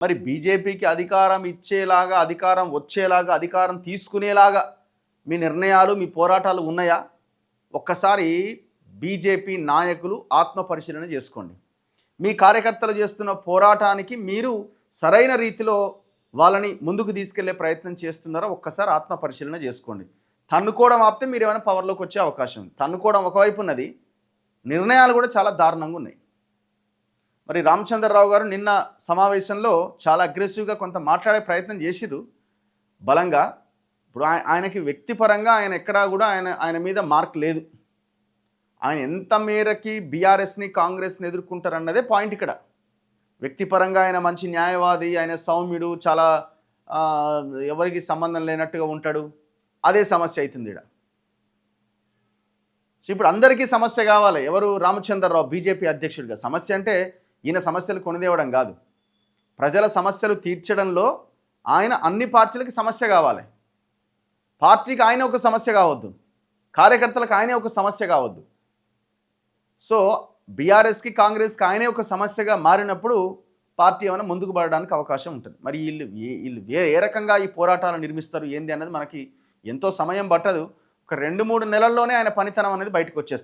మరి బీజేపీకి అధికారం ఇచ్చేలాగా, అధికారం వచ్చేలాగా, అధికారం తీసుకునేలాగా మీ నిర్ణయాలు, మీ పోరాటాలు ఉన్నాయా? ఒక్కసారి బీజేపీ నాయకులు ఆత్మ పరిశీలన చేసుకోండి. మీ కార్యకర్తలు చేస్తున్న పోరాటానికి మీరు సరైన రీతిలో వాళ్ళని ముందుకు తీసుకెళ్లే ప్రయత్నం చేస్తున్నారా? ఒక్కసారి ఆత్మ పరిశీలన చేసుకోండి. తన్నుకోవడం ఆపితే మీరు ఏమైనా పవర్లోకి వచ్చే అవకాశం ఉంది. తన్నుకోవడం ఒకవైపు ఉన్నది, నిర్ణయాలు కూడా చాలా దారుణంగా ఉన్నాయి. మరి రామచంద్రరావు గారు నిన్న సమావేశంలో చాలా అగ్రెసివ్గా కొంత మాట్లాడే ప్రయత్నం చేసిరు బలంగా. ఇప్పుడు ఆయనకి వ్యక్తిపరంగా ఆయన ఎక్కడా కూడా ఆయన మీద మార్క్ లేదు. ఆయన ఎంత మేరకి బీఆర్ఎస్ని కాంగ్రెస్ని ఎదుర్కొంటారన్నదే పాయింట్ ఇక్కడ. వ్యక్తిపరంగా ఆయన మంచి న్యాయవాది, ఆయన సౌమ్యుడు, చాలా ఎవరికి సంబంధం లేనట్టుగా ఉంటాడు. అదే సమస్య అవుతుంది ఇక్కడ. ఇప్పుడు అందరికీ సమస్య కావాలి. ఎవరు? రామచంద్రరావు బీజేపీ అధ్యక్షుడిగా. సమస్య అంటే ఈయన సమస్యలు కొనిదేవడం కాదు, ప్రజల సమస్యలు తీర్చడంలో ఆయన అన్ని పార్టీలకి సమస్య కావాలి. పార్టీకి ఆయన ఒక సమస్య కావద్దు, కార్యకర్తలకు ఆయనే ఒక సమస్య కావద్దు. సో బీఆర్ఎస్కి కాంగ్రెస్కి ఆయనే ఒక సమస్యగా మారినప్పుడు పార్టీ ఏమైనా ముందుకు పడడానికి అవకాశం ఉంటుంది. మరి వీళ్ళు ఏ రకంగా ఈ పోరాటాలు నిర్మిస్తారు ఏంది అన్నది మనకి ఎంతో సమయం పట్టదు. ఒక 2-3 నెలల్లోనే ఆయన పనితనం అనేది బయటకు వచ్చేస్తుంది.